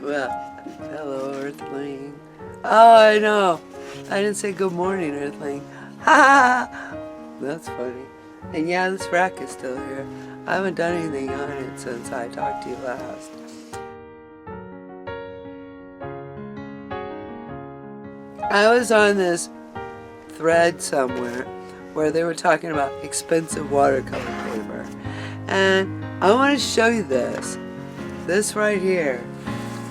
Well, hello, Earthling. Oh, I know. I didn't say good morning, Earthling. Ha! That's funny. And yeah, this rack is still here. I haven't done anything on it since I talked to you last. I was on this thread somewhere where they were talking about expensive watercolor paper. And I want to show you this. This right here.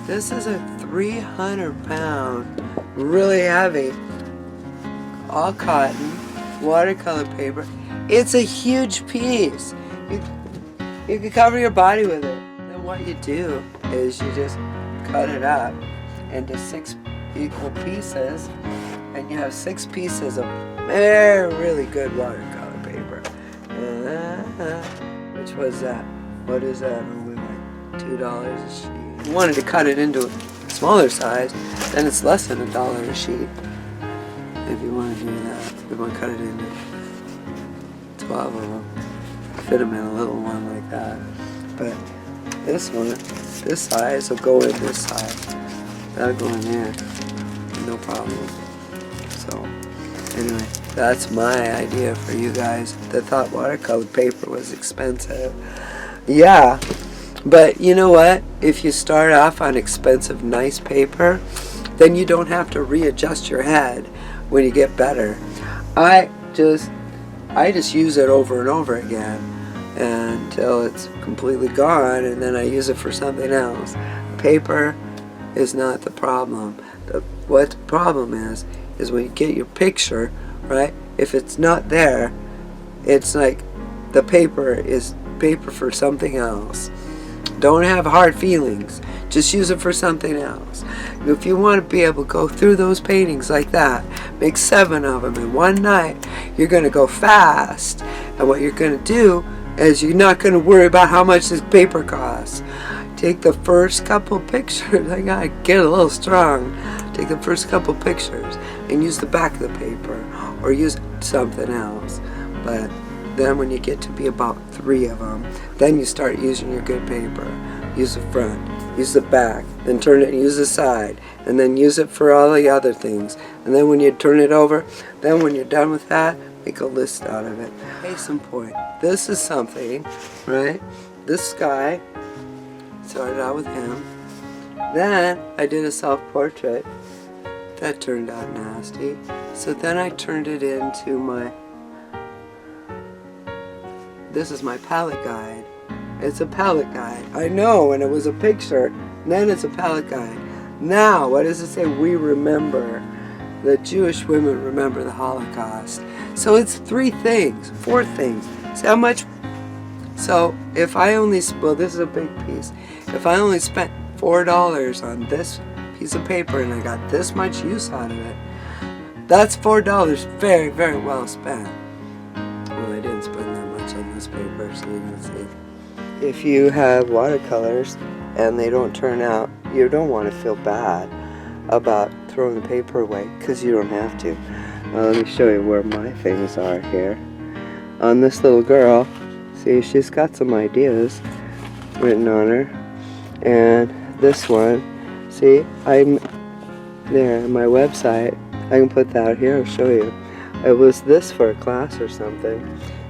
This is a 300-pound, really heavy, all cotton watercolor paper. It's a huge piece. You can cover your body with it. Then what you do is you just cut it up into 6 equal pieces, and you have 6 pieces of really good watercolor paper. Which was that? What is that? Only like $2 a sheet. If you wanted to cut it into a smaller size, then it's less than $1 a sheet. If you want to do that, if you want to cut it into 12 of them, fit them in a little one like that. But this one, this size will go in this side. That'll go in there, no problem. So, anyway, that's my idea for you guys that thought watercolor paper was expensive. Yeah, but you know what? If you start off on expensive, nice paper, then you don't have to readjust your head when you get better. I just use it over and over again until it's completely gone, and then I use it for something else. Paper is not the problem. What the problem is when you get your picture, right? If it's not there, it's like the paper is paper for something else. Don't have hard feelings. Just use it for something else. If you want to be able to go through those paintings like that, make 7 of them in one night, you're going to go fast. And what you're going to do is you're not going to worry about how much this paper costs. Take the first couple pictures. I gotta get a little strong. Take the first couple pictures and use the back of the paper or use something else. But then when you get to be about 3 of them, then you start using your good paper. Use the front, use the back, then turn it and use the side, and then use it for all the other things. And then when you turn it over, then when you're done with that, make a list out of it. Case in point, this is something, right? This guy, started out with him. Then I did a self-portrait. That turned out nasty. So then I turned it into this is my palette guide. It's a palette guide. I know, and it was a picture. Then it's a palette guide. Now, what does it say? We remember. The Jewish women remember the Holocaust. So it's 4 things. See how much? So if I only, well, this is a big piece. If I only spent $4 on this piece of paper and I got this much use out of it, that's $4 very, very well spent. Well, I didn't spend that much on this paper, so you can see. If you have watercolors and they don't turn out, you don't want to feel bad about throwing the paper away, because you don't have to. Let me show you where my things are here. On this little girl, see, she's got some ideas written on her. And this one, see, I'm there on my website. I can put that here, I'll show you. It was this for a class or something,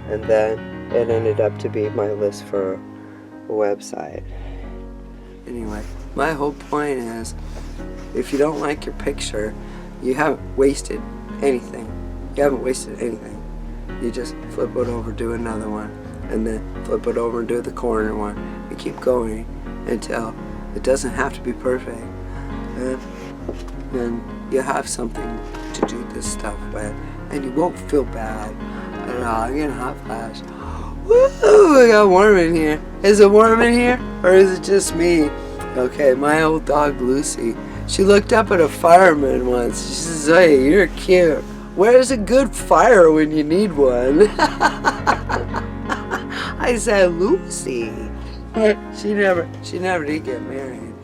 and then it ended up to be my list for a website. Anyway, my whole point is, if you don't like your picture, you haven't wasted anything. You haven't wasted anything. You just flip it over, do another one, and then flip it over and do the corner one. You keep going until it doesn't have to be perfect. And then you have something to do this stuff with, and you won't feel bad at all. I'm getting a hot flash. Woo! I got warm in here. Is it warm in here, or is it just me? Okay, my old dog Lucy, she looked up at a fireman once. She says, "Hey, you're cute. Where's a good fire when you need one?" I said, "Lucy." She never did get married.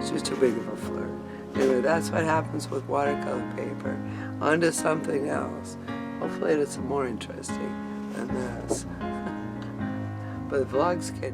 She was too big of a flirt. Anyway, that's what happens with watercolor paper. On to something else. Hopefully it's more interesting than this. But vlogs get